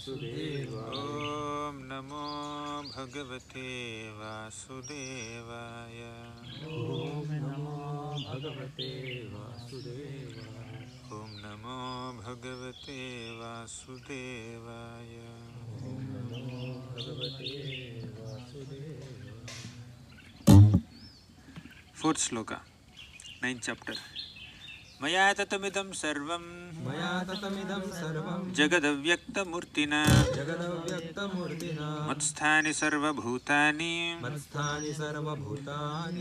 Om Namo Bhagavate Vasudevaya. Om Namo Bhagavate Vasudevaya. Om Namo Bhagavate Vasudevaya. Om Namo Bhagavate Vasudevaya. Fourth sloka, 9th chapter. Maya tatamidam sarvam Jagadavyaktamurtina Matsthani sarvabhutani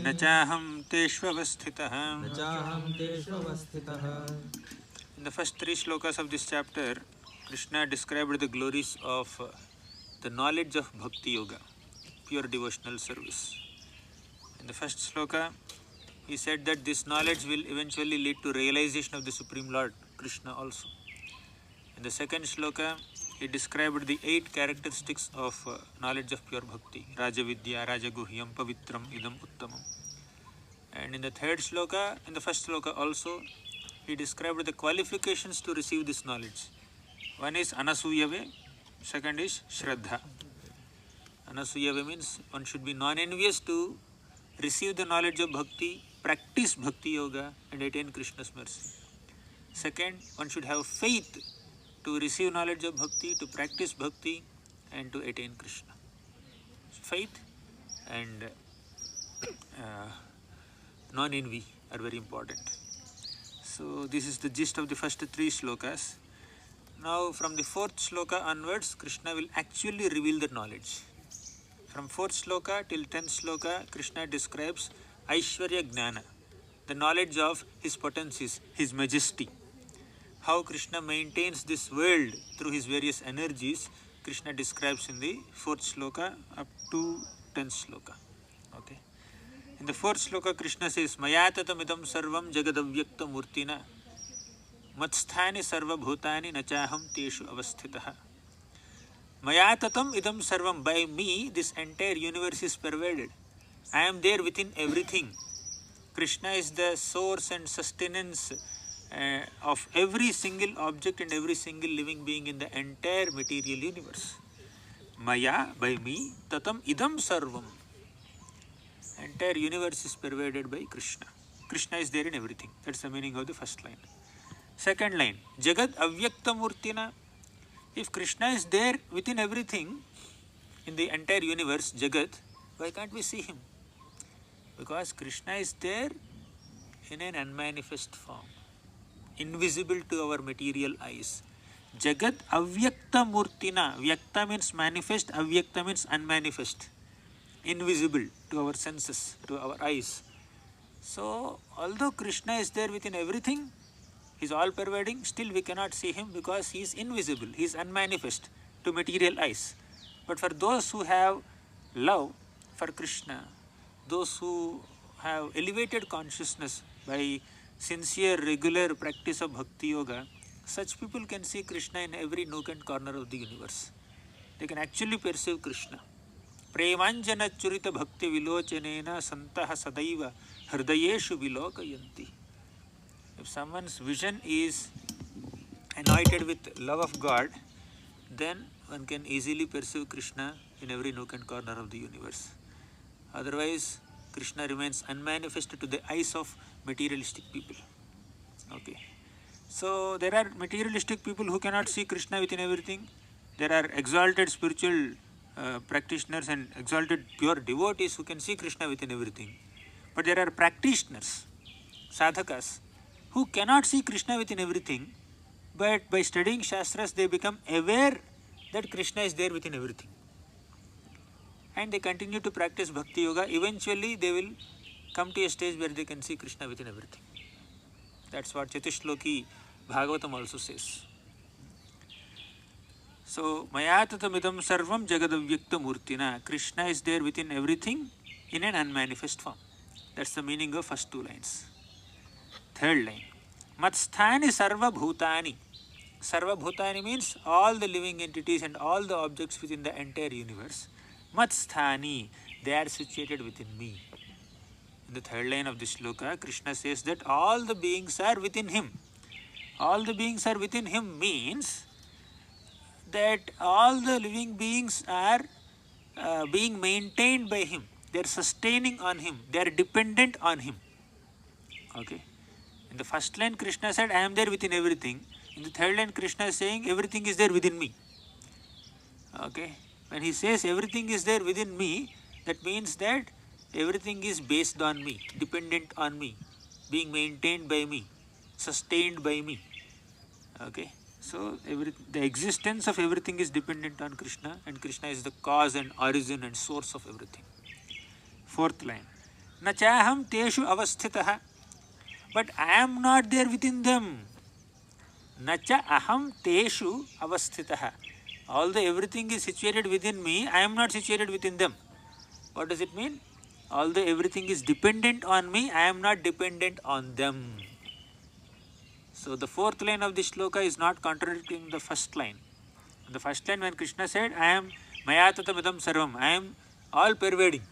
Nachaham teshvavasthitaha. In the first three slokas of this chapter, Krishna described the glories of the knowledge of Bhakti Yoga, pure devotional service. In the first sloka, he said that this knowledge will eventually lead to realization of the Supreme Lord, Krishna also. In the second sloka, he described the 8 characteristics of knowledge of pure bhakti, Rajavidya, Rajaguhyam, Pavitram, Idam, Uttamam. And in the third sloka, in the first sloka also, he described the qualifications to receive this knowledge. One is Anasuyave, second is Shraddha. Anasuyave means one should be non-envious to receive the knowledge of bhakti, practice bhakti yoga and attain Krishna's mercy. Second, one should have faith to receive knowledge of bhakti, to practice bhakti and to attain Krishna. Faith and non-envy are very important. So this is the gist of the first 3 slokas. Now from the 4th sloka onwards, Krishna will actually reveal the knowledge. From 4th sloka till 10th sloka, Krishna describes Aishvarya Jnana, the knowledge of his potencies, his majesty. How Krishna maintains this world through his various energies, Krishna describes in the 4th sloka up to 10th sloka. Okay. In the 4th sloka, Krishna says, Maya tatamidam sarvam jagadavyakta murtina matsthani sarva bhutani nachaham teshu avasthitaha. Maya tatam idam sarvam, by me this entire universe is pervaded. I am there within everything. Krishna is the source and sustenance of every single object and every single living being in the entire material universe. Maya, by me, tatam idam sarvam. Entire universe is pervaded by Krishna. Krishna is there in everything. That's the meaning of the first line. Second line, Jagad avyakta murtina. If Krishna is there within everything, in the entire universe, Jagat, why can't we see him? Because Krishna is there in an unmanifest form, invisible to our material eyes. Jagat avyakta murtina. Vyakta means manifest, avyakta means unmanifest, invisible to our senses, to our eyes. So, although Krishna is there within everything, he is all-pervading, still we cannot see him because he is invisible, he is unmanifest to material eyes. But for those who have love for Krishna, those who have elevated consciousness by sincere, regular practice of Bhakti Yoga, such people can see Krishna in every nook and corner of the universe. They can actually perceive Krishna. Premanjana churita bhakti vilochanena santaha sadaiva hridayeshu vilokayanti. If someone's vision is anointed with love of God, then one can easily perceive Krishna in every nook and corner of the universe. Otherwise, Krishna remains unmanifest to the eyes of materialistic people. Okay. So, there are materialistic people who cannot see Krishna within everything. There are exalted spiritual practitioners and exalted pure devotees who can see Krishna within everything. But there are practitioners, sadhakas, who cannot see Krishna within everything, but by studying Shastras they become aware that Krishna is there within everything. And they continue to practice Bhakti Yoga. Eventually they will come to a stage where they can see Krishna within everything. That's what Chatishloki Bhagavatam also says. So, Maya tatamidam sarvam jagadavyakta murtina. Krishna is there within everything in an unmanifest form. That's the meaning of first 2 lines. Third line, Matsthani sarva bhutani. Sarva bhutani means all the living entities and all the objects within the entire universe. Matsthani, they are situated within me. In the third line of this sloka, Krishna says that all the beings are within him. All the beings are within him means that all the living beings are being maintained by him. They are sustaining on him. They are dependent on him. Okay. In the first line, Krishna said, I am there within everything. In the third line, Krishna is saying, everything is there within me. Okay. When he says everything is there within me, that means that everything is based on me, dependent on me, being maintained by me, sustained by me. Okay. So the existence of everything is dependent on Krishna, and Krishna is the cause and origin and source of everything. Fourth line. Na chaham teshu avasthitaha. But I am not there within them. Na cha aham teshu avasthitaha. Although everything is situated within me, I am not situated within them. What does it mean? Although everything is dependent on me, I am not dependent on them. So the fourth line of this shloka is not contradicting the first line. In the first line, when Krishna said, I am mayatatamidam sarvam, I am all-pervading.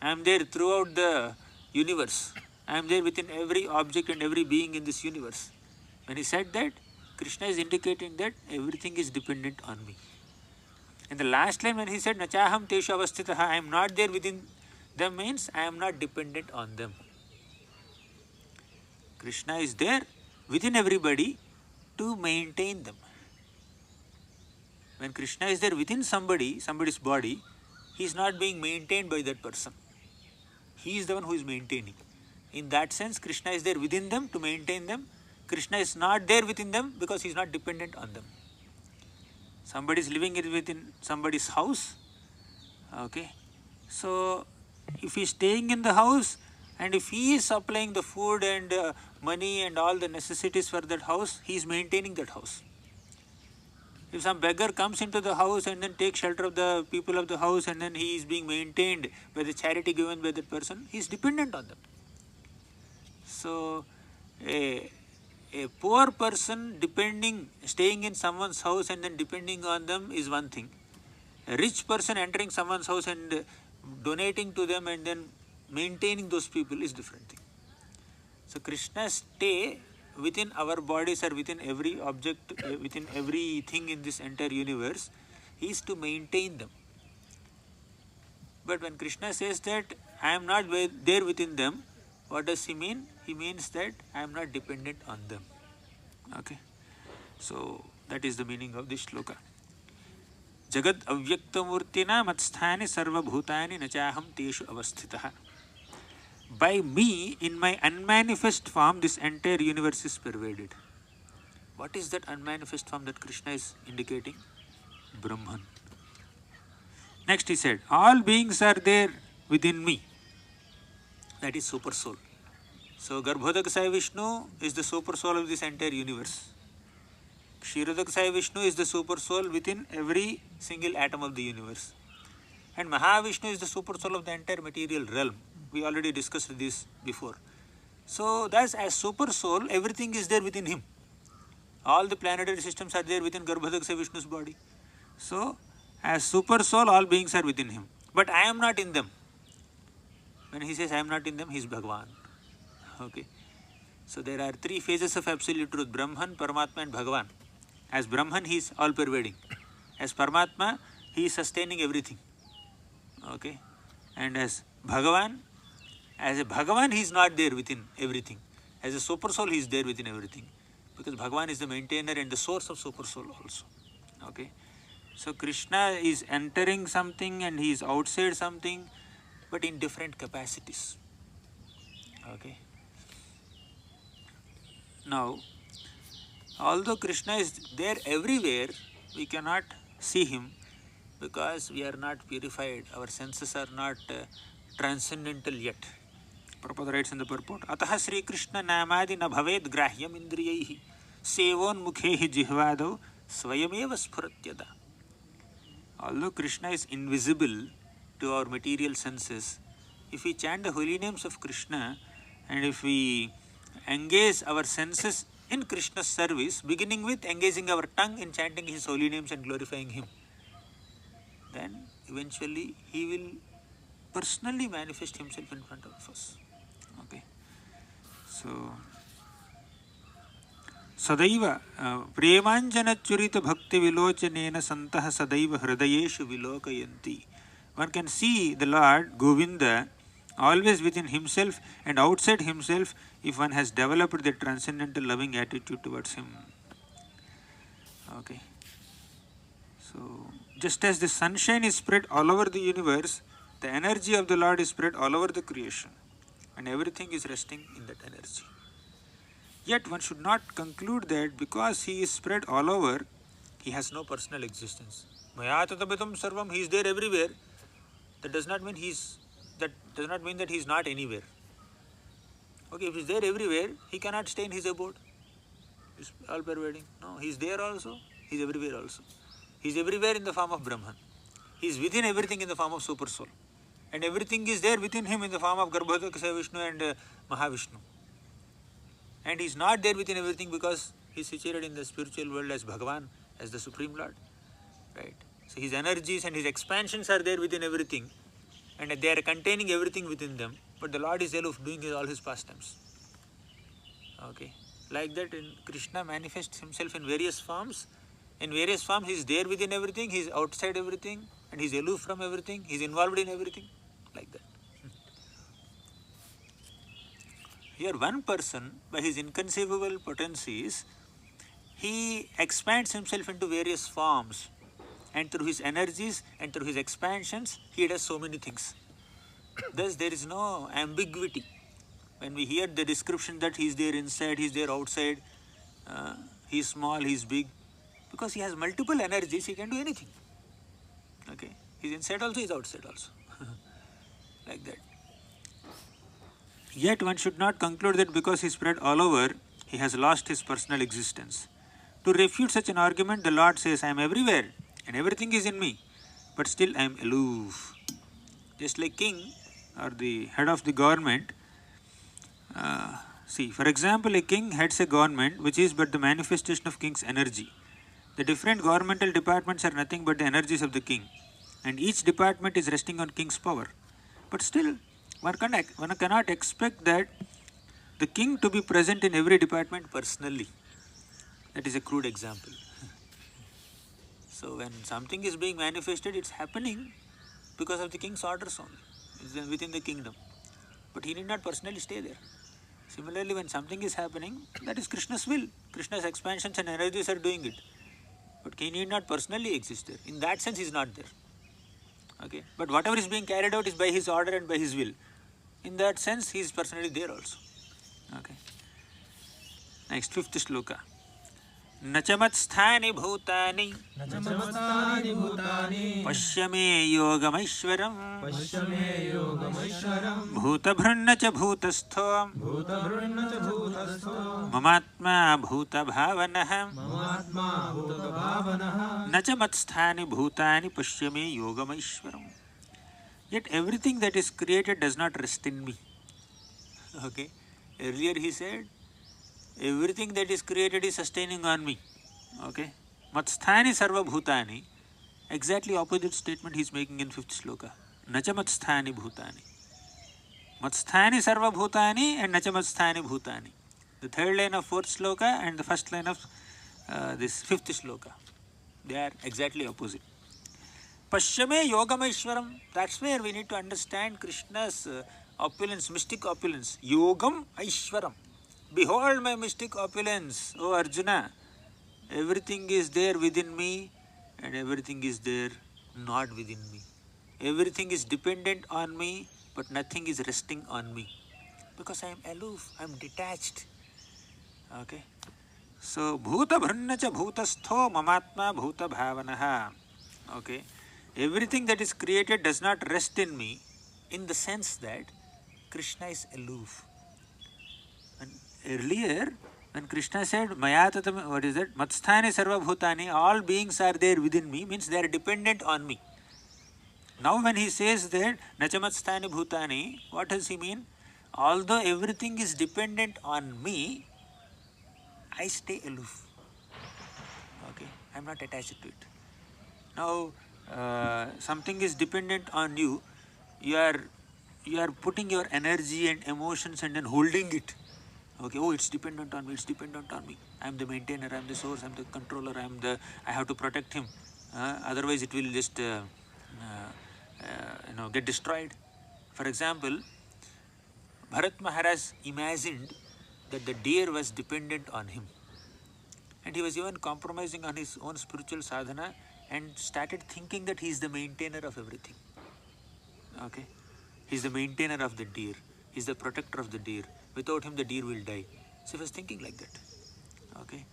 I am there throughout the universe. I am there within every object and every being in this universe. When he said that, Krishna is indicating that everything is dependent on me. In the last line, when he said, Nachaham teshu avasthitaha, I am not there within them, means I am not dependent on them. Krishna is there within everybody to maintain them. When Krishna is there within somebody's body, he is not being maintained by that person. He is the one who is maintaining. In that sense, Krishna is there within them to maintain them. Krishna is not there within them because he is not dependent on them. Somebody is living within somebody's house. Okay. So, if he is staying in the house and if he is supplying the food and money and all the necessities for that house, he is maintaining that house. If some beggar comes into the house and then takes shelter of the people of the house and then he is being maintained by the charity given by that person, he is dependent on them. So, a poor person staying in someone's house and then depending on them is one thing. A rich person entering someone's house and donating to them and then maintaining those people is different thing. So Krishna stay within our bodies or within every object, within everything in this entire universe, he is to maintain them. But when Krishna says that I am not there within them, what does he mean? He means that I am not dependent on them. Okay. So that is the meaning of this shloka. Jagad avyaktamurtina matsthani sarva bhutani nachaham teshu avasthitaha. By me, in my unmanifest form, this entire universe is pervaded. What is that unmanifest form that Krishna is indicating? Brahman. Next he said, all beings are there within me. That is super soul. So Garbhodakasaya Vishnu is the super soul of this entire universe. Kshirodakasaya Vishnu is the super soul within every single atom of the universe. And Mahavishnu is the super soul of the entire material realm. We already discussed this before. So thus as super soul, everything is there within him. All the planetary systems are there within Garbhodakasaya Vishnu's body. So as super soul, all beings are within him. But I am not in them. When he says I am not in them, he is Bhagavan. Okay. So there are three phases of absolute truth: Brahman, Paramatma and Bhagavan. As Brahman, he is all-pervading. As Paramatma, he is sustaining everything. Okay. And as Bhagavan, as a Bhagavan, he is not there within everything. As a super soul, he is there within everything. Because Bhagavan is the maintainer and the source of super soul also. Okay. So Krishna is entering something and he is outside something, but in different capacities. Okay. Now, although Krishna is there everywhere, we cannot see him because we are not purified. Our senses are not transcendental yet. Prabhupada writes in the purport, Ataha Sri Krishna namadi na bhaved grahyam indriyaihi sevon mukhehi jihvado swayameva spuratyada. Although Krishna is invisible to our material senses, if we chant the holy names of Krishna and if we engage our senses in Krishna's service, beginning with engaging our tongue in chanting his holy names and glorifying him, then eventually he will personally manifest himself in front of us. Okay. So Sadaiva Premanjana Churita Bhakti Vilochanena Santaha Sadaiva Hridayeshu Vilokayanti. One can see the Lord Govinda always within himself and outside himself if one has developed the transcendental loving attitude towards him. Okay. So, just as the sunshine is spread all over the universe, the energy of the Lord is spread all over the creation, and everything is resting in that energy. Yet one should not conclude that because he is spread all over, he has no personal existence. Maya tatabitam sarvam, he is there everywhere. That does not mean that he is not anywhere. Okay, if he is there everywhere, he cannot stay in his abode. It's all-pervading. No, he is there also, he is everywhere also. He is everywhere in the form of Brahman. He is within everything in the form of Super Soul. And everything is there within him in the form of Garbhodakasa Vishnu and Mahavishnu. And he is not there within everything because he is situated in the spiritual world as Bhagavan, as the Supreme Lord. Right? So his energies and his expansions are there within everything. And they are containing everything within them. But the Lord is aloof, doing all his pastimes. Okay. Like that, Krishna manifests himself in various forms. In various forms, he is there within everything, he is outside everything, and he is aloof from everything, he is involved in everything, like that. Here one person, by his inconceivable potencies, he expands himself into various forms, and through his energies and through his expansions, he does so many things. Thus there is no ambiguity. When we hear the description that he is there inside, he is there outside, he is small, he is big, because he has multiple energies, he can do anything. Okay, he is inside also, he is outside also. Like that. Yet one should not conclude that because he is spread all over, he has lost his personal existence. To refute such an argument, the Lord says, I am everywhere and everything is in me, but still I am aloof. Just like king or the head of the government. See, for example, a king heads a government which is but the manifestation of king's energy. The different governmental departments are nothing but the energies of the king, and each department is resting on king's power. But still, one cannot expect that the king to be present in every department personally. That is a crude example. So when something is being manifested, it's happening because of the king's orders only. It's within the kingdom. But he need not personally stay there. Similarly, when something is happening, that is Krishna's will. Krishna's expansions and energies are doing it. But he need not personally exist there. In that sense, he is not there. Okay. But whatever is being carried out is by his order and by his will. In that sense, he is personally there also. Okay. Next, fifth shloka. Nachamat-sthani bhutani pashyame yogamaishwaram bhutabhrunna-cha bhutastho mamatma bhutabhavanaha nachamat-sthani bhutani pashyame yogamaishwaram. Yet everything that is created does not rest in me. Okay. Earlier he said, everything that is created is sustaining on me. Okay. Matsthani sarva bhutani. Exactly opposite statement he is making in fifth shloka. Nacha matsthani bhutani. Matsthani sarva bhutani and nacha matsthani bhutani. The third line of fourth shloka and the first line of this fifth shloka. They are exactly opposite. Pashyame yogamaishwaram. That's where we need to understand Krishna's opulence, mystic opulence. Yogam aishwaram. Behold my mystic opulence, O Arjuna. Everything is there within me and everything is there not within me. Everything is dependent on me, but nothing is resting on me. Because I am aloof, I am detached. Okay. So, bhuta bhrunna-cha bhutastho mamatma bhuta bhavanaha. Okay. Everything that is created does not rest in me in the sense that Krishna is aloof. And earlier, when Krishna said, Mayatatam, what is that? Matsthani sarva bhutani, all beings are there within me, means they are dependent on me. Now when he says that, Nachamatstani bhutani, what does he mean? Although everything is dependent on me, I stay aloof. Okay, I am not attached to it. Now, something is dependent on you, you are putting your energy and emotions and then holding it. Okay, oh, it's dependent on me, it's dependent on me. I am the maintainer, I am the source, I am the controller, I have to protect him. Otherwise it will just get destroyed. For example, Bharat Maharaj imagined that the deer was dependent on him, and he was even compromising on his own spiritual sadhana and started thinking that he is the maintainer of everything. Okay, he is the maintainer of the deer, he is the protector of the deer. Without him the deer will die. So he was thinking like that. Okay,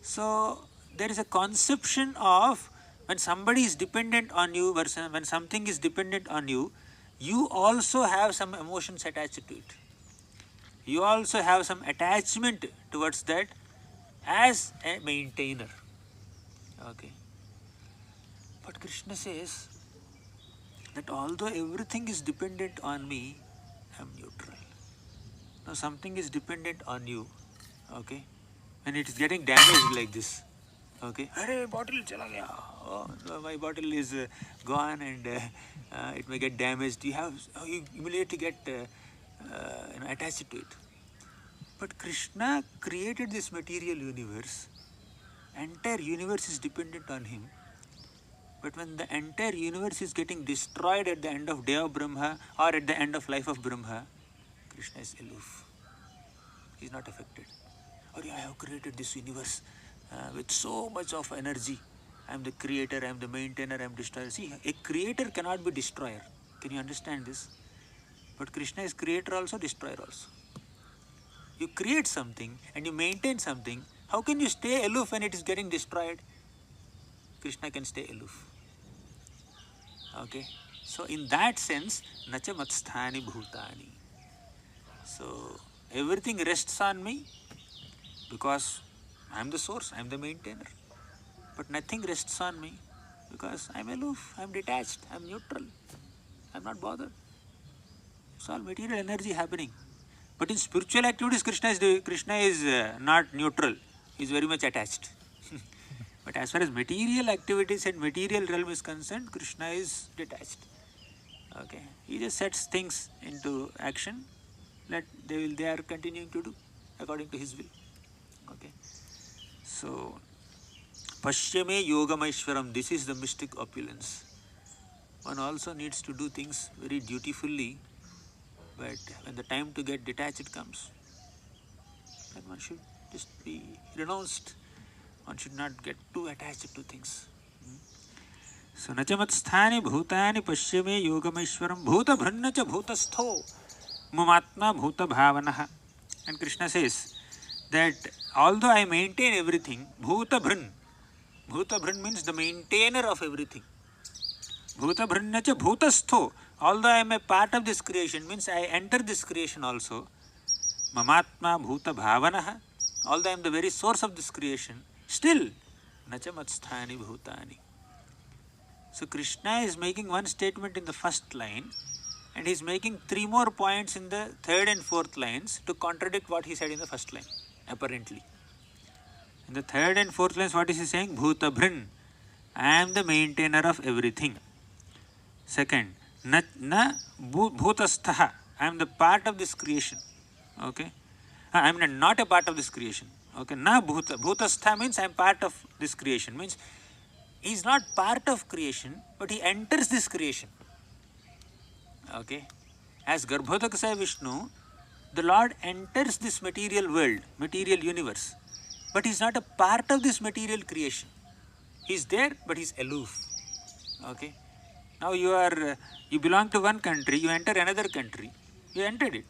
so there is a conception of when somebody is dependent on you, versus when something is dependent on you, you also have some emotions attached to it. You also have some attachment towards that as a maintainer. Okay. But Krishna says that although everything is dependent on me, I am neutral. Now something is dependent on you, okay, and it is getting damaged like this. Okay, "Arey, bottle chala gaya. Oh, no, my bottle is gone and it may get damaged." You immediately get attached to it. But Krishna created this material universe. Entire universe is dependent on him. But when the entire universe is getting destroyed at the end of day of Brahma or at the end of life of Brahma, Krishna is aloof. He is not affected. Or I have created this universe with so much of energy. I am the creator, I am the maintainer, I am destroyer. See, a creator cannot be destroyer. Can you understand this? But Krishna is creator also, destroyer also. You create something and you maintain something. How can you stay aloof when it is getting destroyed? Krishna can stay aloof. Okay. So in that sense, nacha matsthani bhutani. So everything rests on me because I am the source, I am the maintainer. But nothing rests on me because I am aloof, I am detached, I am neutral, I am not bothered. It's all material energy happening. But in spiritual activities, Krishna is not neutral. He is very much attached. But as far as material activities and material realm is concerned, Krishna is detached. Okay, he just sets things into action. They are continuing to do according to his will. Okay, so Pashyame Yogam Aishwaram. This is the mystic opulence. One also needs to do things very dutifully. But when the time to get detached comes, then one should just be renounced. One should not get too attached to things. So, nachamat bhutani pashyame yogameshwaram bhuta bhrunnacha bhutastho mumatma bhuta bhavanaha. And Krishna says that although I maintain everything, bhuta bhrun means the maintainer of everything. Bhuta bhrunnacha bhutastho. Although I am a part of this creation, means I enter this creation also. Mamatma bhuta bhavanaha. Although I am the very source of this creation, still nacha matsthani bhutani. So Krishna is making one statement in the first line and he is making three more points in the third and fourth lines to contradict what he said in the first line, apparently. In the third and fourth lines, what is he saying? Bhuta bhrun. I am the maintainer of everything. Second, na bhutastha. I am the part of this creation. Okay. I am not a part of this creation. Okay. Na bhutastha means I am part of this creation. Means he is not part of creation, but he enters this creation. Okay. As Garbhodakasaya Vishnu, the Lord enters this material world, material universe, but he is not a part of this material creation. He is there, but he is aloof. Okay. Now you belong to one country, you enter another country, you entered it,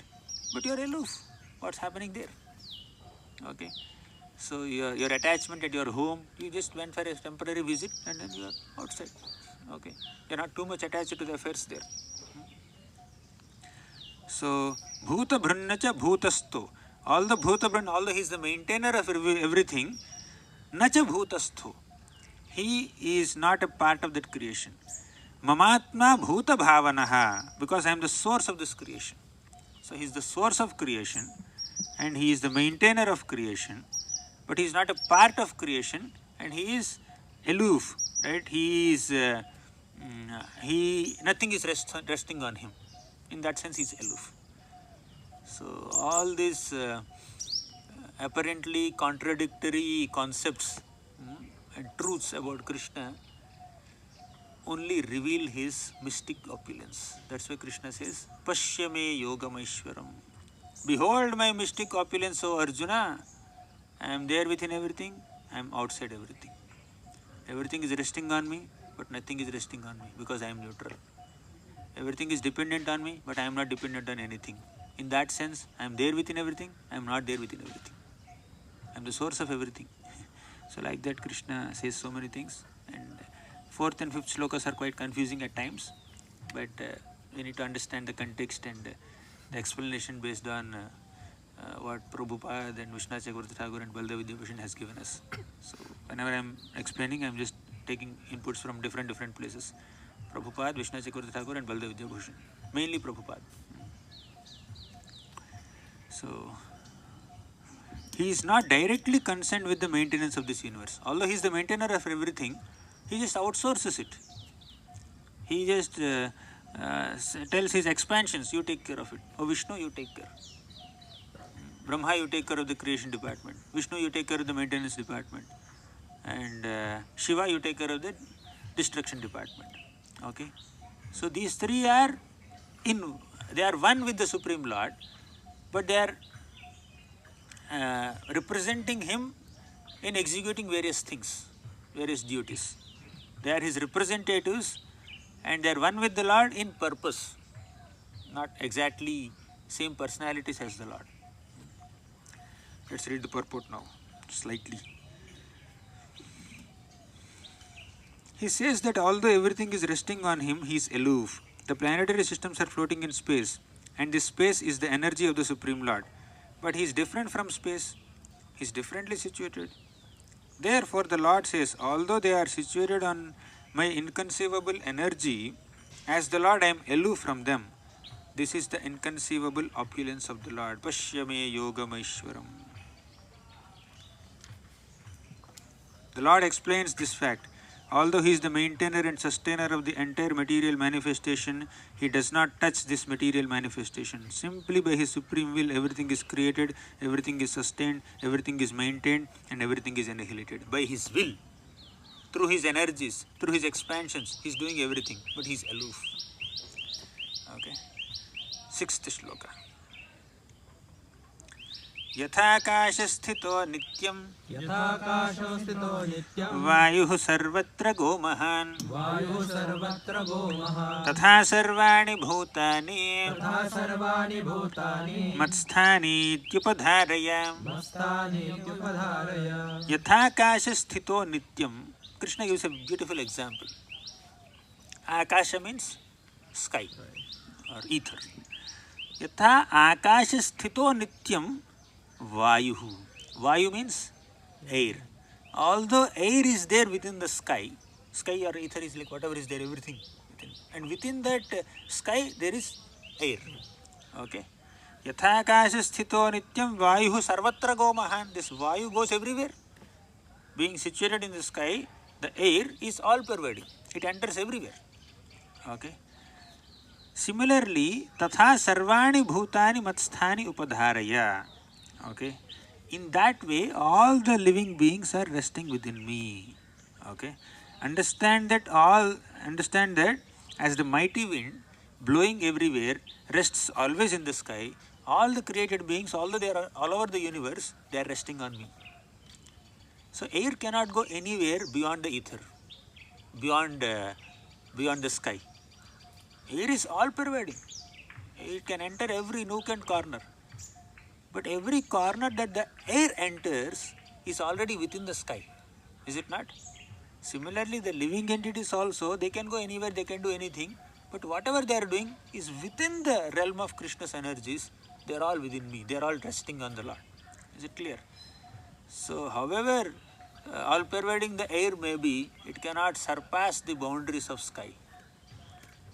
but you are aloof. What's happening there? Okay. So your attachment at your home, you just went for a temporary visit and then you are outside. Okay. You are not too much attached to the affairs there. So, bhuta bhrunnacha bhutasto. Although he is the maintainer of everything, nacha bhutastho. He is not a part of that creation. Mamatma bhuta bhavanaha. Because I am the source of this creation. So, he is the source of creation and he is the maintainer of creation. But he is not a part of creation and he is aloof. Right? He is, nothing is resting on him. In that sense, he is aloof. So, all these apparently contradictory concepts and truths about Krishna only reveal his mystic opulence. That's why Krishna says, Pashyame yogam Aishwaram. Behold my mystic opulence, O Arjuna. I am there within everything, I am outside everything. Everything is resting on me, but nothing is resting on me because I am neutral. Everything is dependent on me, but I am not dependent on anything. In that sense, I am there within everything, I am not there within everything. I am the source of everything. So like that Krishna says so many things, and 4th and 5th slokas are quite confusing at times, but we need to understand the context and the explanation based on what Prabhupada and Visvanath Cakravarti Thakur and Baladeva Vidyabhushan has given us. So whenever I am explaining, I am just taking inputs from different places. Prabhupada, Visvanath Cakravarti Thakur and Baladeva Vidyabhushan. Mainly Prabhupada. So he is not directly concerned with the maintenance of this universe. Although he is the maintainer of everything, he just outsources it. He just tells his expansions, you take care of it. Oh Vishnu, you take care. Brahma, you take care of the creation department. Vishnu, you take care of the maintenance department. And Shiva, you take care of the destruction department. Okay? So these three are they are one with the Supreme Lord, but they are representing him in executing various things, various duties. They are his representatives and they are one with the Lord in purpose, not exactly same personalities as the Lord. Let's read the purport now, slightly. He says that although everything is resting on him, he is aloof. The planetary systems are floating in space, and this space is the energy of the Supreme Lord. But he is different from space, he is differently situated. Therefore, the Lord says, although they are situated on my inconceivable energy, as the Lord I am aloof from them. This is the inconceivable opulence of the Lord. Pashyame yogam Aishwaram. The Lord explains this fact. Although he is the maintainer and sustainer of the entire material manifestation, he does not touch this material manifestation. Simply by his supreme will, everything is created, everything is sustained, everything is maintained, and everything is annihilated. By his will, through his energies, through his expansions, he is doing everything, but he is aloof. Okay. 6th shloka. यथाकाशस्थितो नित्यं वायुः सर्वत्र गोमहान् तथा सर्वाणि भूतानि मत्स्थानीत्युपधारय यथाकाशस्थितो नित्यं. Krishna gives a beautiful example. Akasha means sky or ether. Yatha akasha sthito nityam vayuhu. Vayu means air. Although air is there within the sky or ether is like whatever is there, everything within. And within that sky there is air. Okay. Yatha akasha sthito nityam vayuhu sarvatra gomahan. This vayu goes everywhere. Being situated in the sky, the air is all-pervading. It enters everywhere. Okay. Similarly, tatha sarvani bhutani matsthani upadharaya. Okay. In that way, all the living beings are resting within me. Okay. Understand that as the mighty wind blowing everywhere rests always in the sky, all the created beings, although they are all over the universe, they are resting on me. So air cannot go anywhere beyond the ether, beyond the sky. Air is all-pervading. It can enter every nook and corner. But every corner that the air enters is already within the sky. Is it not? Similarly, the living entities also, they can go anywhere, they can do anything. But whatever they are doing is within the realm of Krishna's energies. They are all within me. They are all resting on the Lord. Is it clear? So, however all-pervading the air may be, it cannot surpass the boundaries of sky.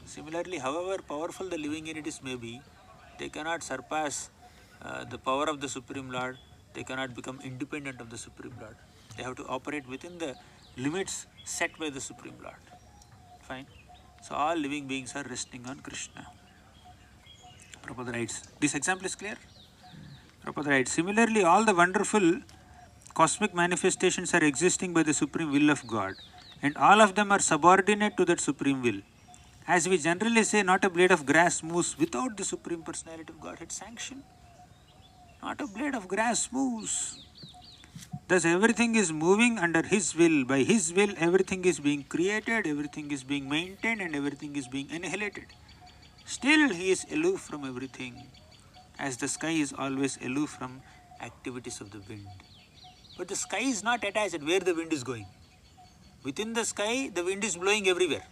Similarly, however powerful the living entities may be, they cannot surpass the power of the Supreme Lord. They cannot become independent of the Supreme Lord. They have to operate within the limits set by the Supreme Lord. Fine. So all living beings are resting on Krishna. Prabhupada writes, this example is clear? Prabhupada writes, similarly, all the wonderful cosmic manifestations are existing by the supreme will of God, and all of them are subordinate to that supreme will. As we generally say, not a blade of grass moves without the Supreme Personality of Godhead sanction. Not a blade of grass moves. Thus everything is moving under His will. By His will, everything is being created, everything is being maintained, and everything is being annihilated. Still He is aloof from everything, as the sky is always aloof from activities of the wind. But the sky is not attached where the wind is going. Within the sky, the wind is blowing everywhere.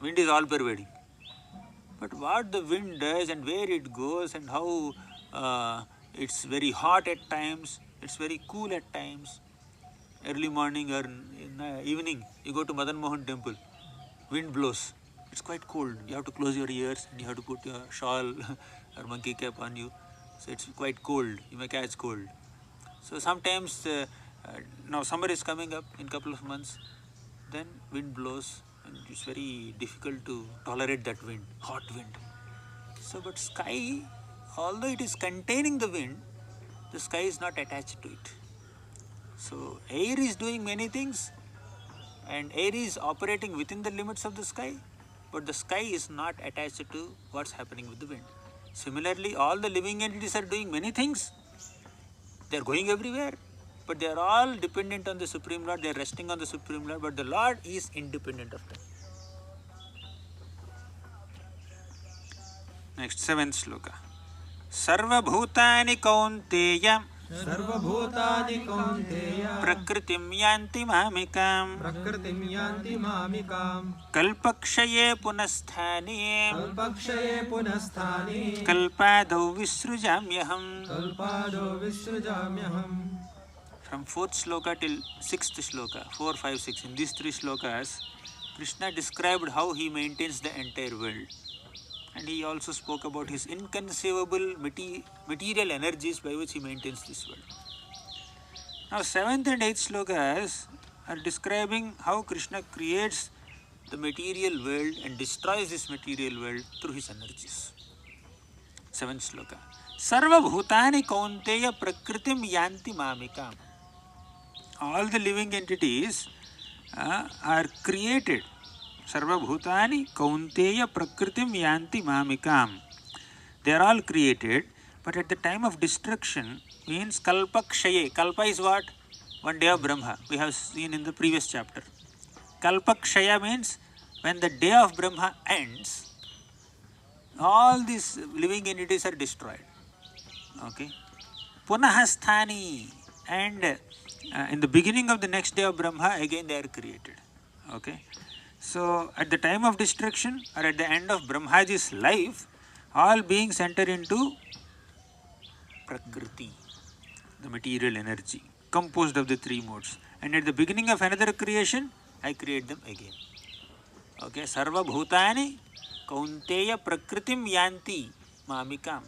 Wind is all-pervading. But what the wind does and where it goes and how it's very hot at times, it's very cool at times, early morning or in evening, you go to Madan Mohan temple, wind blows, it's quite cold, you have to close your ears and you have to put your shawl or monkey cap on you, so it's quite cold, you may catch cold. So sometimes, now summer is coming up in couple of months, then wind blows, and it's very difficult to tolerate that wind, hot wind. So, but sky, although it is containing the wind, the sky is not attached to it. So, air is doing many things, and air is operating within the limits of the sky, but the sky is not attached to what's happening with the wind. Similarly, all the living entities are doing many things. They are going everywhere, but they are all dependent on the Supreme Lord, they are resting on the Supreme Lord, but the Lord is independent of them. Next, 7th sloka. Sarva bhutani kaunteya Sarvabhutani kaunteya prakritim yanti mamikam prakritim yanti mamikam kalpakshaye punasthani kalpakshaye punasthani kalpadau visrujamyaham. kalpado visrujamyaham. From 4th sloka till 6th sloka, 4, 5, 6, in these 3 slokas, Krishna described how he maintains the entire world. And he also spoke about his inconceivable material energies by which he maintains this world. Now 7th and 8th slokas are describing how Krishna creates the material world and destroys this material world through his energies. 7th sloka. Sarva bhutani kaunteya prakritim yanti mamikam. All the living entities are created. Sarva bhutani kaunteya prakritim yanti mamikam. They are all created, but at the time of destruction means kalpakshaye. Kalpa is what? One day of Brahma. We have seen in the previous chapter. Kalpakshaya means when the day of Brahma ends, all these living entities are destroyed. Okay. Punahasthani, and in the beginning of the next day of Brahma, again they are created. Okay. So, at the time of destruction or at the end of Brahmaji's life, all beings enter into Prakriti, the material energy, composed of the 3 modes. And at the beginning of another creation, I create them again. Okay, Sarva Bhutani Kaunteya Prakritim Yanti Mamikam.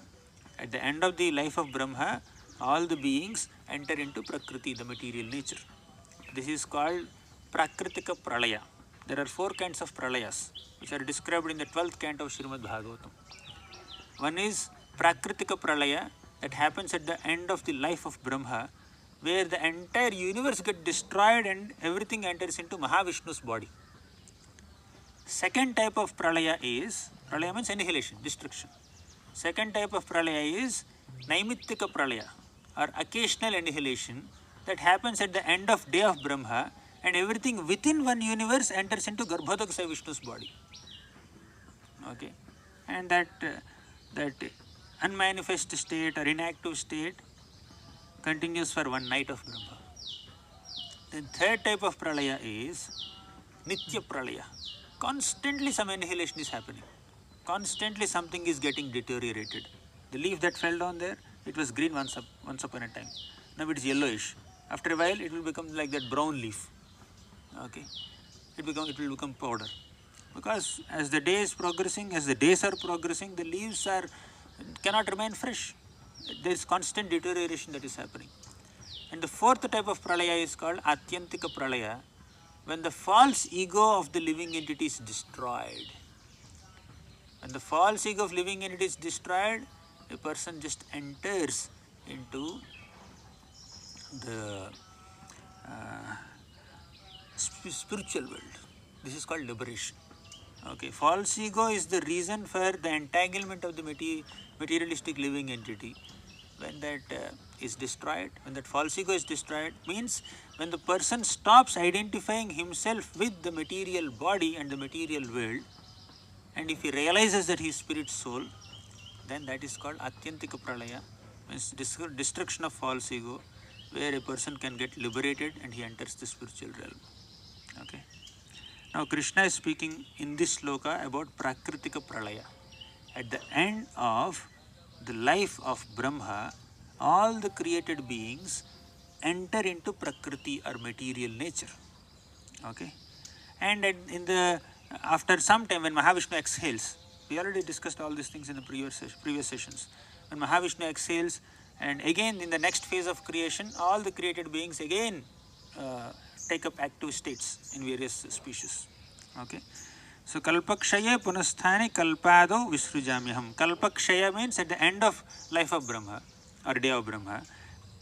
At the end of the life of Brahma, all the beings enter into Prakriti, the material nature. This is called Prakritika Pralaya. There are 4 kinds of pralayas which are described in the 12th canto of Srimad Bhagavatam. One is Prakritika Pralaya, that happens at the end of the life of Brahma, where the entire universe gets destroyed and everything enters into Mahavishnu's body. Second type of Pralaya is, Pralaya means annihilation, destruction. Second type of Pralaya is Naimittika Pralaya, or occasional annihilation, that happens at the end of day of Brahma, and everything within one universe enters into Garbhodaksa Vishnu's body. Okay, and that unmanifest state or inactive state continues for one night of Brahma. Then third type of Pralaya is Nitya Pralaya. Constantly some annihilation is happening. Constantly something is getting deteriorated. The leaf that fell down there, it was green once upon a time. Now it is yellowish. After a while, it will become like that brown leaf. Okay, it will become powder, because as the day is progressing, as the days are progressing, the leaves cannot remain fresh. There is constant deterioration that is happening. And the fourth type of Pralaya is called Atyantika Pralaya, when the false ego of the living entity is destroyed. When the false ego of living entity is destroyed, a person just enters into the spiritual world. This is called liberation. Okay, false ego is the reason for the entanglement of the materialistic living entity. When that is destroyed, when that false ego is destroyed, means when the person stops identifying himself with the material body and the material world, and if he realizes that he is spirit soul, then that is called Atyantika Pralaya, means destruction of false ego, where a person can get liberated and he enters the spiritual realm. Okay. Now Krishna is speaking in this sloka about Prakritika Pralaya. At the end of the life of Brahma, all the created beings enter into Prakriti or material nature. Okay. And after some time, when Mahavishnu exhales, we already discussed all these things in the previous sessions. When Mahavishnu exhales, and again in the next phase of creation, all the created beings again take up active states in various species. Okay. So Kalpakshaya Punasthani Kalpado Visrujamyaham. Kalpakshaya means at the end of life of Brahma or day of Brahma.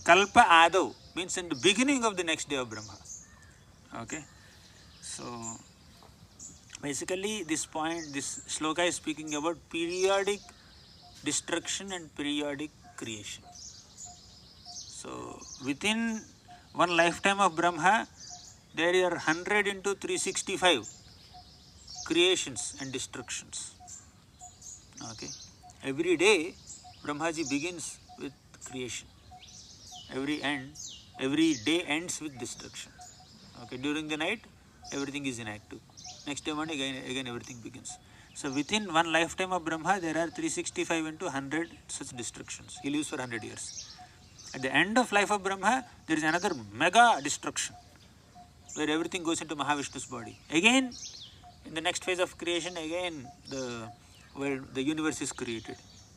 Kalpa Ado means in the beginning of the next day of Brahma. Okay. So basically this sloka is speaking about periodic destruction and periodic creation. So within one lifetime of Brahma, there are 100 into 365 creations and destructions. Okay. Every day, Brahmaji begins with creation. Every day ends with destruction. Okay. During the night, everything is inactive. Next day morning, again everything begins. So within one lifetime of Brahma, there are 365 into 100 such destructions. He lives for 100 years. At the end of life of Brahma, there is another mega destruction, where everything goes into Mahavishnu's body. Again, in the next phase of creation, again the universe is created.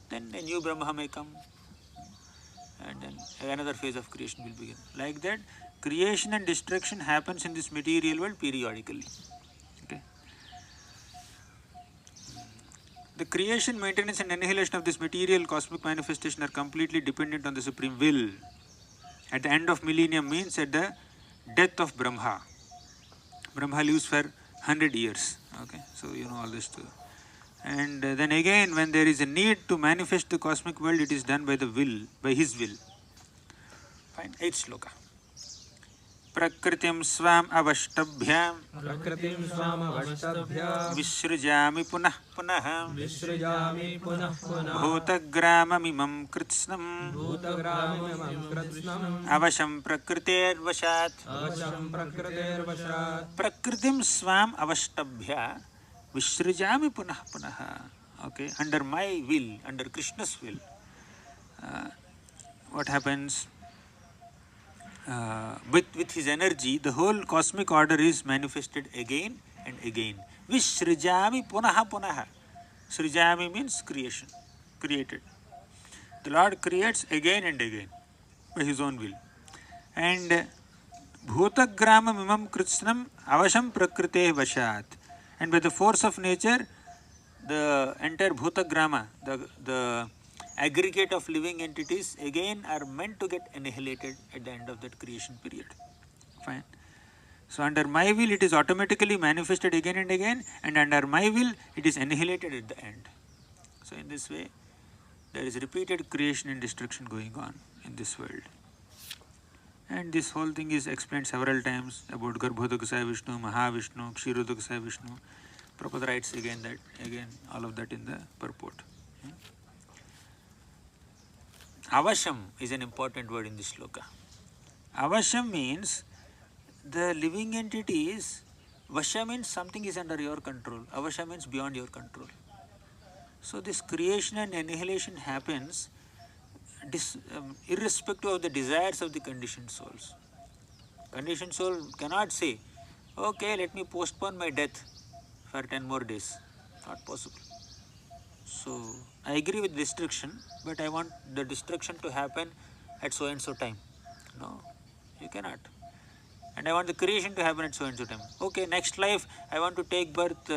Then a new Brahma may come, and then another phase of creation will begin. Like that, creation and destruction happens in this material world periodically. Okay. The creation, maintenance and annihilation of this material cosmic manifestation are completely dependent on the Supreme Will. At the end of millennium means at the death of Brahma. Brahma lives for 100 years. Okay, so you know all this too. And then again, when there is a need to manifest the cosmic world, it is done by the will, by his will. Fine. 8th sloka. Prakritim swam avashtabhyam vishrujami punah punah bhutagramamimam kritsnam avasham prakriter vashat. Prakritim swam avashtabhya vishrujami punah punah. Okay, under my will, under Krishna's will, what happens? With his energy, the whole cosmic order is manifested again and again. Vishrujami punaha punaha. Srijami means creation, created. The Lord creates again and again by his own will. And bhutagrama mimam kritsnam avasham prakrite vashat. And by the force of nature, the entire bhutagrama, the aggregate of living entities again are meant to get annihilated at the end of that creation period. Fine. So under my will it is automatically manifested again and again, and under my will it is annihilated at the end. So in this way there is repeated creation and destruction going on in this world. And this whole thing is explained several times about Garbhodakasaya Vishnu, Mahavishnu, Kshirodakasaya Vishnu. Prabhupada writes again all of that in the purport. Avasham is an important word in this sloka. Avasham means the living entities. Vasha means something is under your control. Avasha means beyond your control. So this creation and annihilation happens irrespective of the desires of the conditioned souls. Conditioned soul cannot say, okay, let me postpone my death for 10 more days. Not possible. So I agree with destruction, but I want the destruction to happen at so and so time. No, you cannot. And I want the creation to happen at so and so time. Okay, next life I want to take birth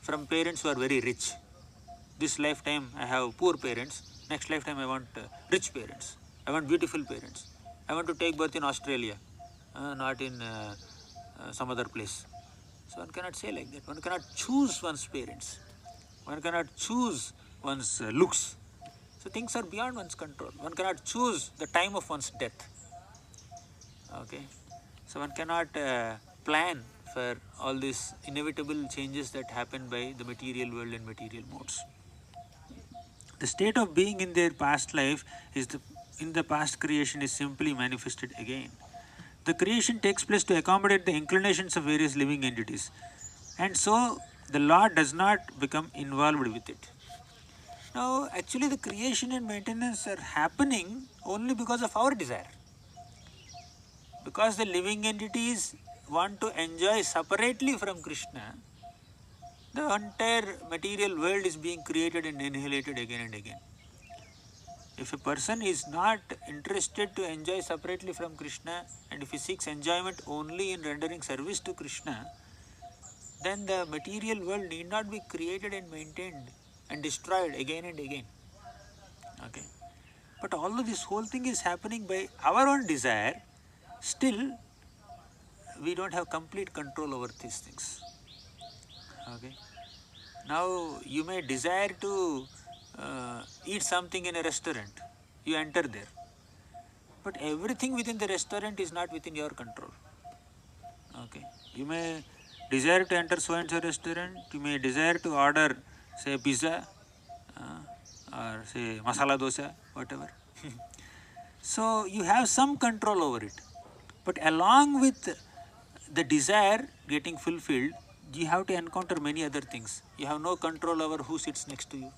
from parents who are very rich. This lifetime I have poor parents. Next lifetime I want rich parents. I want beautiful parents. I want to take birth in Australia, not in some other place. So one cannot say like that. One cannot choose one's parents. One cannot choose one's looks. So things are beyond one's control. One cannot choose the time of one's death. Okay. So one cannot plan for all these inevitable changes that happen by the material world and material modes. The state of being in their past life in the past creation is simply manifested again. The creation takes place to accommodate the inclinations of various living entities, and so the Lord does not become involved with it. Now, actually the creation and maintenance are happening only because of our desire. Because the living entities want to enjoy separately from Krishna, the entire material world is being created and annihilated again and again. If a person is not interested to enjoy separately from Krishna, and if he seeks enjoyment only in rendering service to Krishna, then the material world need not be created and maintained and destroyed again and again. Okay. But although this whole thing is happening by our own desire, still we don't have complete control over these things. Okay. Now you may desire to eat something in a restaurant, you enter there. But everything within the restaurant is not within your control. Okay. You may desire to enter so and so restaurant, you may desire to order say pizza or say masala dosa, whatever. So you have some control over it. But along with the desire getting fulfilled, you have to encounter many other things. You have no control over who sits next to you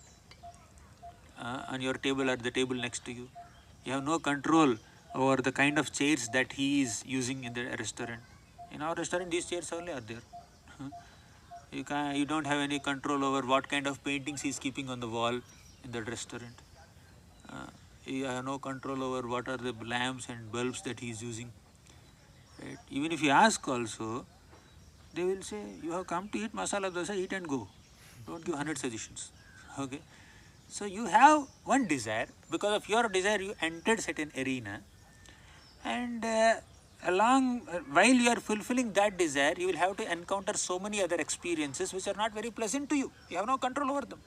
on your table or the table next to you. You have no control over the kind of chairs that he is using in the restaurant. In our restaurant, these chairs only are there. You don't have any control over what kind of paintings he is keeping on the wall in the restaurant. You have no control over what are the lamps and bulbs that he is using. Right? Even if you ask also, they will say, you have come to eat masala dosa, eat and go. Don't give 100 suggestions. Okay. So you have one desire. Because of your desire, you entered certain arena, and while you are fulfilling that desire, you will have to encounter so many other experiences which are not very pleasant to you. You have no control over them.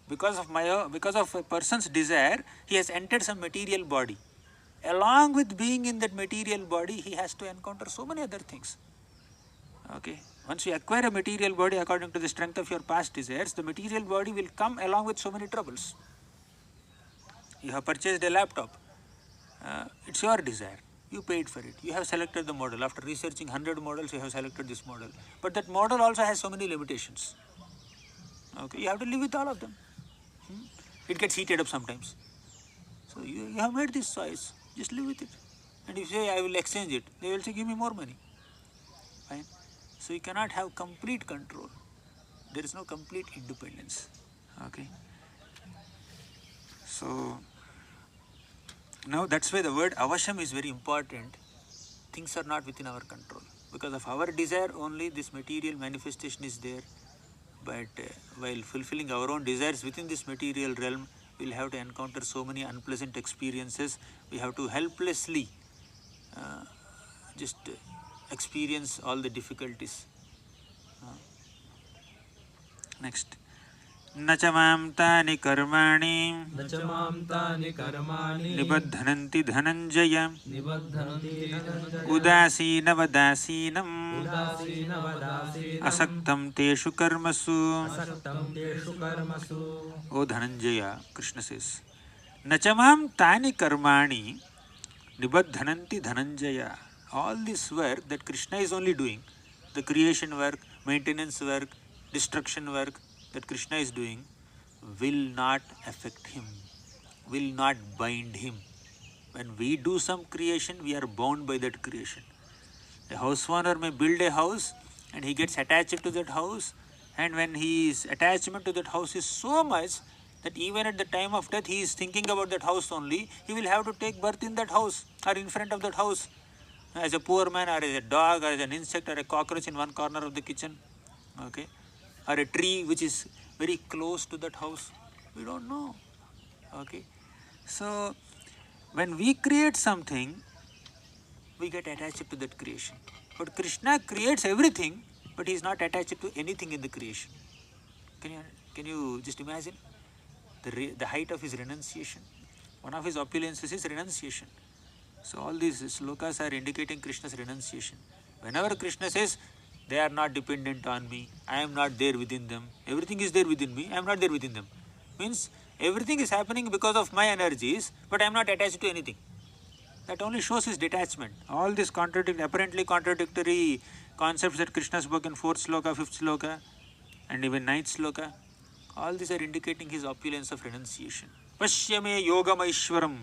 Because of a person's desire, he has entered some material body. Along with being in that material body, he has to encounter so many other things. Okay. Once you acquire a material body according to the strength of your past desires, the material body will come along with so many troubles. You have purchased a laptop. It's your desire. You paid for it. You have selected the model. After researching 100 models, you have selected this model. But that model also has so many limitations. Okay. You have to live with all of them. It gets heated up sometimes. So you have made this choice. Just live with it. And if you say, I will exchange it, they will say, give me more money. Fine. So you cannot have complete control. There is no complete independence. Okay. So now that's why the word avasham is very important. Things are not within our control. Because of our desire only this material manifestation is there. But while fulfilling our own desires within this material realm, we will have to encounter so many unpleasant experiences. We have to helplessly just experience all the difficulties. Next. Nachamam tani karmani nibadhananti dhananjaya udasina vadasinam asaktam teshu karmasu. O Dhananjaya, Krishna says, Nachamam tani karmani nibadhananti dhananjaya. All this work that Krishna is only doing, the creation work, maintenance work, destruction work that Krishna is doing, will not affect him, will not bind him. When we do some creation, we are bound by that creation. A house owner may build a house and he gets attached to that house, and when his attachment to that house is so much that even at the time of death he is thinking about that house only, he will have to take birth in that house or in front of that house as a poor man, or as a dog, or as an insect, or a cockroach in one corner of the kitchen. Okay. Or a tree which is very close to that house. We don't know. Okay. So when we create something, we get attached to that creation. But Krishna creates everything, but he is not attached to anything in the creation. Can you just imagine the height of his renunciation? One of his opulences is renunciation. So all these slokas are indicating Krishna's renunciation. Whenever Krishna says, they are not dependent on me, I am not there within them, everything is there within me, I am not there within them. Means everything is happening because of my energies, but I am not attached to anything. That only shows his detachment. All these apparently contradictory concepts that Krishna spoke in 4th sloka, 5th sloka, and even 9th sloka, all these are indicating his opulence of renunciation. Pashyame yogam aishwaram.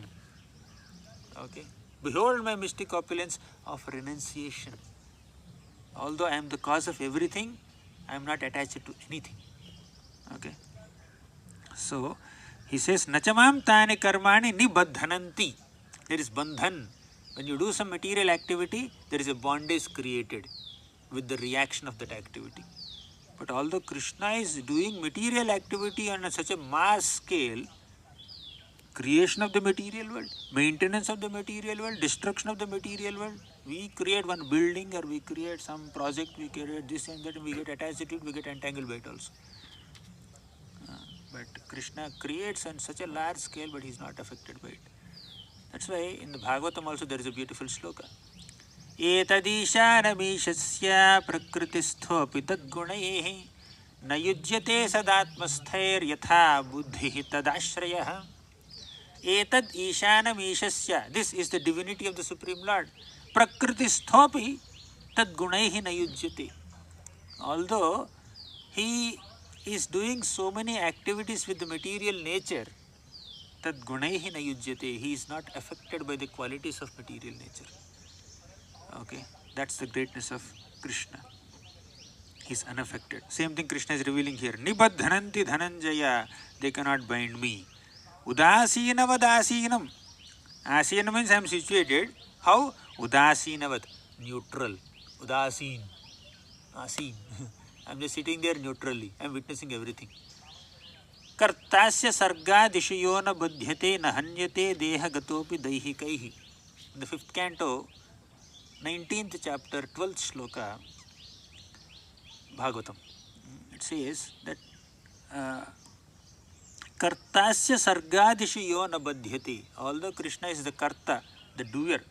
Okay. Behold my mystic opulence of renunciation. Although I am the cause of everything, I am not attached to anything. Okay. So, he says, Nachamam tani karmani nibaddhananti. There is bandhan. When you do some material activity, there is a bondage created with the reaction of that activity. But although Krishna is doing material activity on such a mass scale, creation of the material world, maintenance of the material world, destruction of the material world, we create one building or we create some project, we create this and that, and we get attached to it, we get entangled by it also. But Krishna creates on such a large scale, but he is not affected by it. That's why in the Bhagavatam also there is a beautiful sloka. Etadishanamishasya prakristhopi tadgunayehi nayujyate sadatmasthayr yatha buddhi tadashrayah. Etad ishanamishasya. This is the divinity of the Supreme Lord. Prakristhopi tadgunaihi nayujyate. Although he is doing so many activities with the material nature, tadgunaihi nayujyate. He is not affected by the qualities of material nature. Okay, that's the greatness of Krishna. He is unaffected. Same thing Krishna is revealing here. Nibaddhananti dhananjaya. They cannot bind me. Udasinavad. Asina means I am situated. How? Udasinavad. Neutral. Udasin. Asin. I am just sitting there neutrally. I am witnessing everything. Kartasya sarga dishayona badhyate nahanyate deha gatopi daihikaihi. In the 5th canto, 19th chapter, 12th shloka, Bhagavatam. It says that Kartasya sargadishu yo na badhyati. Although Krishna is the Karta, the doer,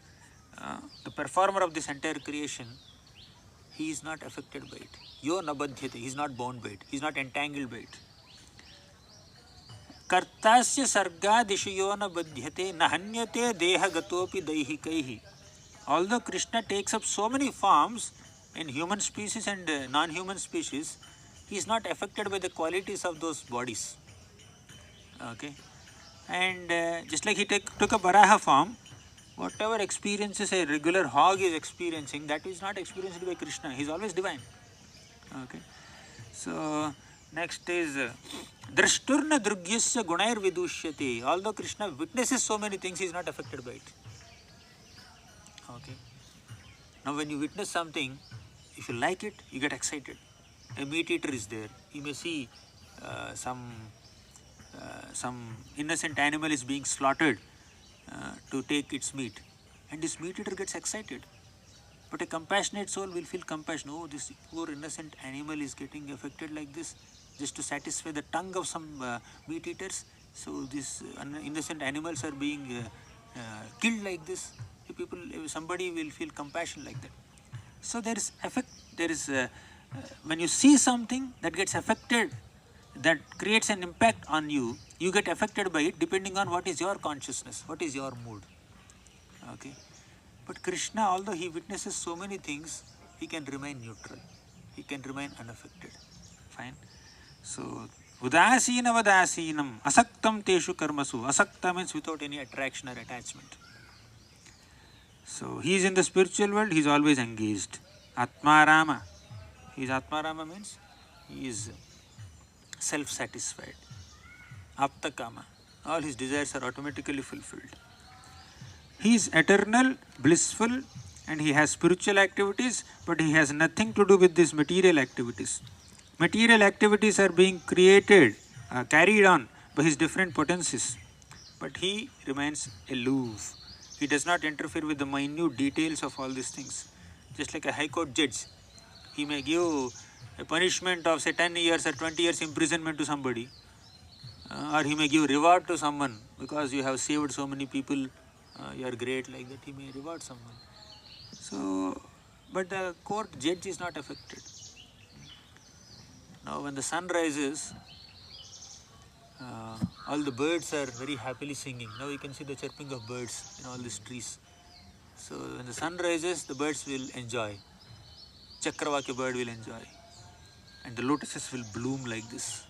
the performer of this entire creation, he is not affected by it. Yo na badhyati. He is not bound by it. He is not entangled by it. Kartasya sargadishu yo na badhyate nahanyate deha gatopi daihikaihi. Although Krishna takes up so many forms in human species and non-human species, he is not affected by the qualities of those bodies. Okay, and just like he took a Varaha form, whatever experiences a regular hog is experiencing, that is not experienced by Krishna. He is always divine. Okay, so next is Drashturna Drugyasya Gunair Vidushyati. Although Krishna witnesses so many things, he is not affected by it. Okay. Now when you witness something, if you like it, you get excited. A meat eater is there. He may see some innocent animal is being slaughtered to take its meat, and this meat eater gets excited. But a compassionate soul will feel compassion. Oh, this poor innocent animal is getting affected like this, just to satisfy the tongue of some meat eaters. So these innocent animals are being killed like this. Somebody will feel compassion like that. So there is affect. There is when you see something that gets affected, that creates an impact on you, you get affected by it depending on what is your consciousness, what is your mood. Okay, but Krishna, although he witnesses so many things, he can remain neutral. He can remain unaffected. Fine. So udasina vadasinam asaktam teshu karmasu. Asakta means without any attraction or attachment. So he is in the spiritual world, he is always engaged. Atmarama. His Atmarama means he is self-satisfied. Aptakama. All his desires are automatically fulfilled. He is eternal, blissful, and he has spiritual activities, but he has nothing to do with these material activities. Material activities are being created, carried on by his different potencies. but he remains aloof. He does not interfere with the minute details of all these things. Just like a high court judge, he may give a punishment of say 10 years or 20 years imprisonment to somebody, or he may give reward to someone because you have saved so many people, you are great, like that he may reward someone. So, but the court judge is not affected. Now when the sun rises, all the birds are very happily singing. Now you can see the chirping of birds in all these trees. So when the sun rises, the birds will enjoy. Cakravarti bird will enjoy. And the lotuses will bloom like this.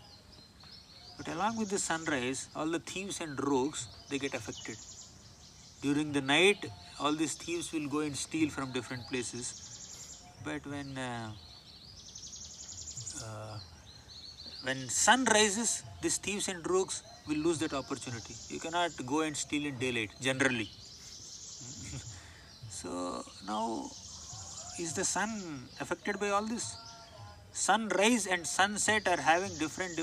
But along with the sunrise, all the thieves and rogues, they get affected. During the night, all these thieves will go and steal from different places. But when sun rises, these thieves and rogues will lose that opportunity. You cannot go and steal in daylight, generally. So now, is the sun affected by all this? Sunrise and sunset are having different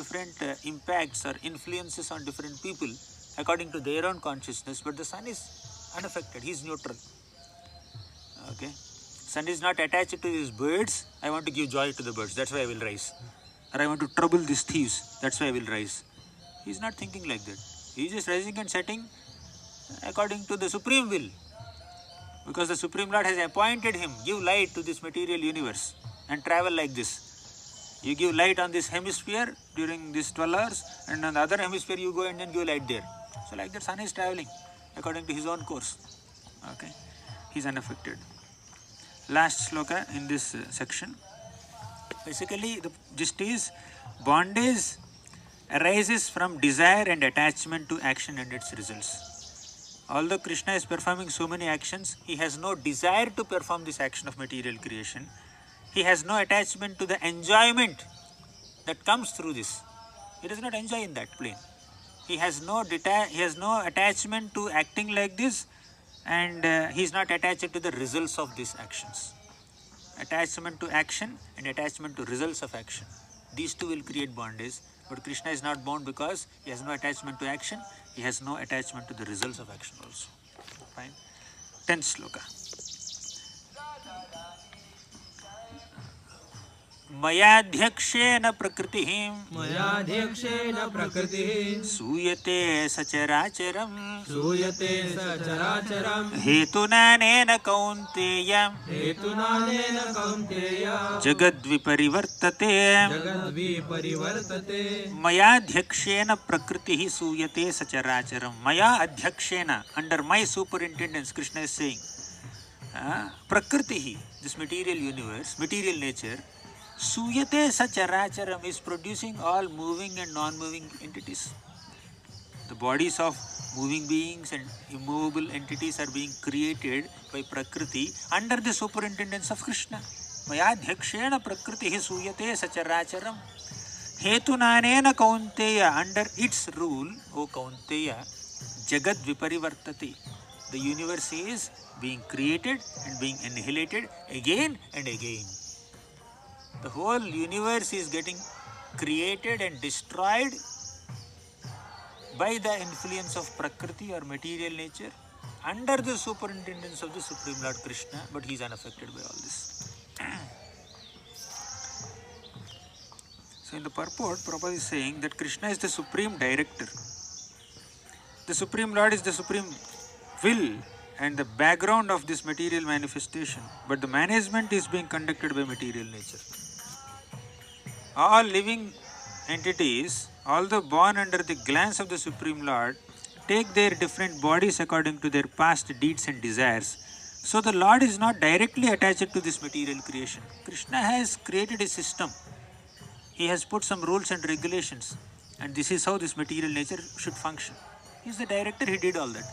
impacts or influences on different people according to their own consciousness, but the sun is unaffected, he is neutral. Okay? Sun is not attached to these birds, I want to give joy to the birds, that's why I will rise. Or I want to trouble these thieves, that's why I will rise. He is not thinking like that. He is just rising and setting according to the supreme will. Because the Supreme Lord has appointed him, give light to this material universe and travel like this. You give light on this hemisphere during these 12 hours, and on the other hemisphere you go and then give light there. So like that sun is traveling according to his own course. Okay, he is unaffected. Last sloka in this section. Basically the gist is, bondage arises from desire and attachment to action and its results. Although Krishna is performing so many actions, he has no desire to perform this action of material creation. He has no attachment to the enjoyment that comes through this. He does not enjoy in that plane. He has no attachment to acting like this, and he is not attached to the results of these actions. Attachment to action and attachment to results of action. These two will create bondage, but Krishna is not bound because he has no attachment to action, he has no attachment to the results of action also. Fine. 10th sloka. मयाध्यक्षेन प्रकृतिः मयाध्यक्षेन प्रकृतिः सूयते सचराचरम् सूयते सचराचरम् हेतुनानेन कौन्तेय हेतुनानेन कौन्तेय जगद्विपरिवर्तते जगद्विपरिवर्तते मयाध्यक्षेन प्रकृतिः सूयते सचराचरम्. Maya adhyakshena, under my superintendence, Krishna is saying, prakritihi, this material universe, material nature, suyate sacharacharam, is producing all moving and non-moving entities. The bodies of moving beings and immovable entities are being created by Prakriti under the superintendence of Krishna. Mayadhyakshena prakritihi suyate sacharacharam hetunanena kaunteya, under its rule, O Kaunteya, jagad viparivartati. The universe is being created and being annihilated again and again. The whole universe is getting created and destroyed by the influence of Prakriti or material nature under the superintendence of the Supreme Lord Krishna, but he is unaffected by all this. So in the purport, Prabhupada is saying that Krishna is the supreme director. The Supreme Lord is the supreme will and the background of this material manifestation, but the management is being conducted by material nature. All living entities, although born under the glance of the Supreme Lord, take their different bodies according to their past deeds and desires. So the Lord is not directly attached to this material creation. Krishna has created a system. He has put some rules and regulations, and this is how this material nature should function. He is the director, he did all that.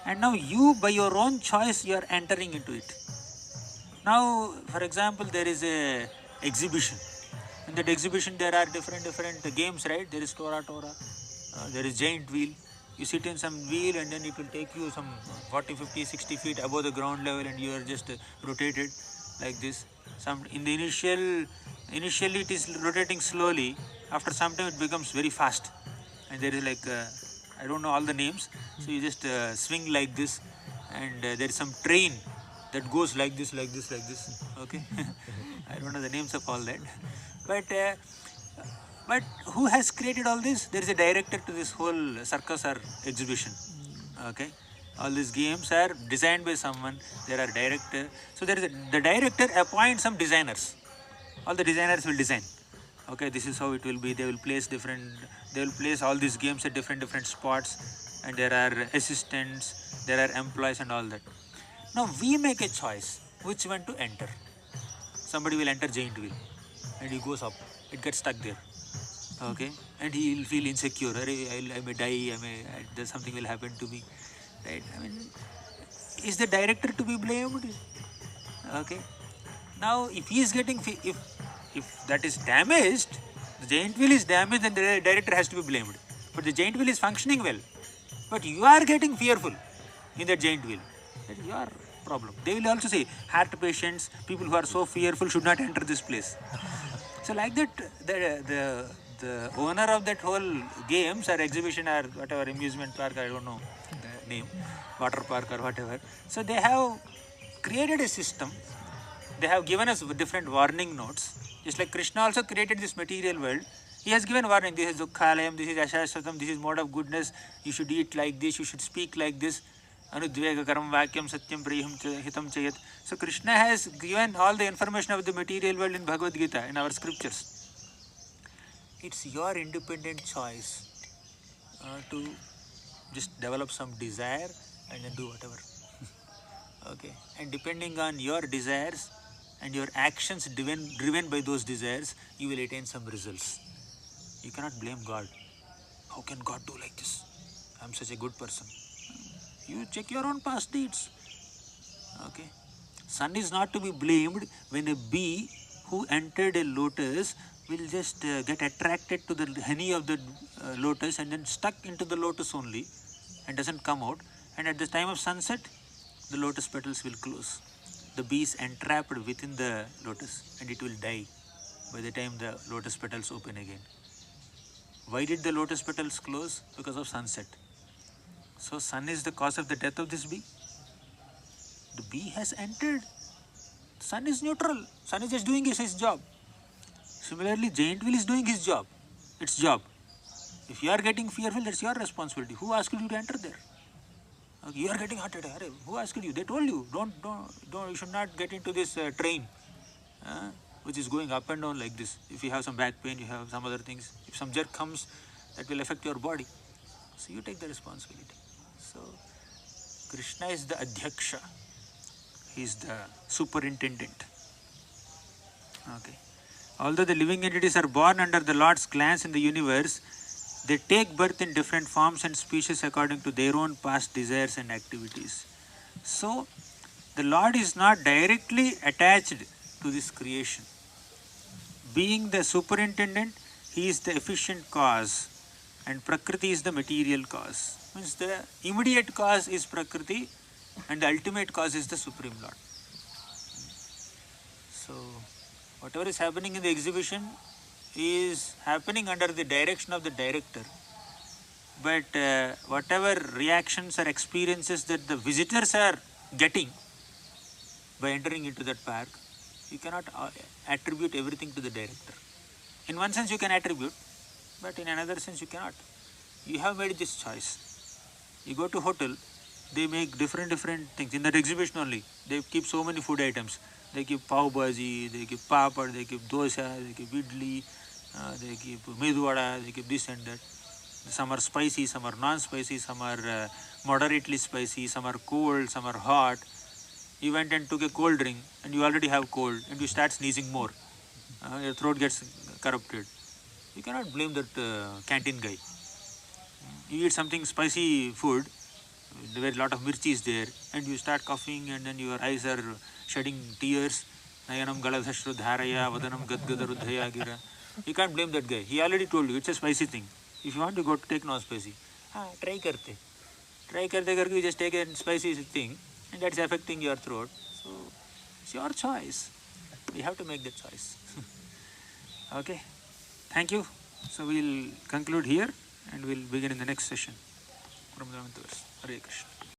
And now you, by your own choice, you are entering into it. Now, for example, there is a exhibition. In that exhibition, there are different games, right? There is Tora, there is giant wheel. You sit in some wheel and then it will take you some 40, 50, 60 feet above the ground level and you are just rotated like this. Initially it is rotating slowly. After some time it becomes very fast. And there is like, I don't know all the names. So you just swing like this, and there is some train that goes like this, like this, like this. Okay, I don't know the names of all that, but who has created all this? There is a director to this whole circus or exhibition. Okay, all these games are designed by someone. There are director. So there is the director appoints some designers. All the designers will design. Okay, this is how it will be. They will place all these games at different spots, and there are assistants, there are employees and all that. Now we make a choice which one to enter. Somebody will enter giant wheel, and he goes up. It gets stuck there. Okay, and he will feel insecure. I may die. Something will happen to me. Right? I mean, is the director to be blamed? Okay. Now, if he is getting, if that is damaged, the giant wheel is damaged, then the director has to be blamed. But the giant wheel is functioning well. But you are getting fearful in that giant wheel. That is your problem. They will also say, heart patients, people who are so fearful should not enter this place. So like that, the owner of that whole games or exhibition or whatever, amusement park, I don't know the name, water park or whatever. So they have created a system. They have given us different warning notes. Just like Krishna also created this material world. He has given warning. This is Dukkhalayam, this is Ashashvatam, this is mode of goodness. You should eat like this, you should speak like this. Anudvega karam vakyam satyam priyam hitam chayat. So Krishna has given all the information of the material world in Bhagavad Gita, in our scriptures. It's your independent choice to just develop some desire and then do whatever. Okay, and depending on your desires and your actions driven by those desires, you will attain some results. You cannot blame God. How can God do like this? I'm such a good person. You check your own past deeds. Okay, sun is not to be blamed when a bee who entered a lotus will just get attracted to the honey of the lotus and then stuck into the lotus only and doesn't come out, and at the time of sunset the lotus petals will close. The bee is entrapped within the lotus and it will die by the time the lotus petals open again. Why did the lotus petals close? Because of sunset. So sun is the cause of the death of this bee. The bee has entered. Sun is neutral. Sun is just doing his job. Similarly, giant wheel is doing his job. Its job. If you are getting fearful, that's your responsibility. Who asked you to enter there? Okay, you are getting heart attack. Who asked you? They told you. Don't. You should not get into this train, which is going up and down like this. If you have some back pain, you have some other things. If some jerk comes, that will affect your body. So you take the responsibility. So Krishna is the Adhyaksha. He is the superintendent. Okay. Although the living entities are born under the Lord's glance in the universe, they take birth in different forms and species according to their own past desires and activities. So, the Lord is not directly attached to this creation. Being the superintendent, He is the efficient cause and Prakriti is the material cause. Means the immediate cause is Prakriti and the ultimate cause is the Supreme Lord. So, whatever is happening in the exhibition is happening under the direction of the director. But whatever reactions or experiences that the visitors are getting by entering into that park, you cannot attribute everything to the director. In one sense you can attribute, but in another sense you cannot. You have made this choice. You go to hotel, they make different things. In that exhibition only, they keep so many food items. They keep pav bhaji, they keep papad, they keep dosa, they keep idli, they keep medu vada, they keep this and that. Some are spicy, some are non-spicy, some are moderately spicy, some are cold, some are hot. You went and took a cold drink and you already have cold and you start sneezing more. Your throat gets corrupted. You cannot blame that canteen guy. You eat something spicy food, there are a lot of mirchi is there, and you start coughing and then your eyes are shedding tears. Nayanam galadhashru dharaya vadanam gadgadarudhaya gira. You can't blame that guy. He already told you it's a spicy thing. If you want to go to take non-spicy, try karte. Try karte karke you just take a spicy thing and that's affecting your throat. So it's your choice. You have to make that choice. Okay. Thank you. So we'll conclude here and we'll begin in the next session. from the 11th verse. Hare Krishna.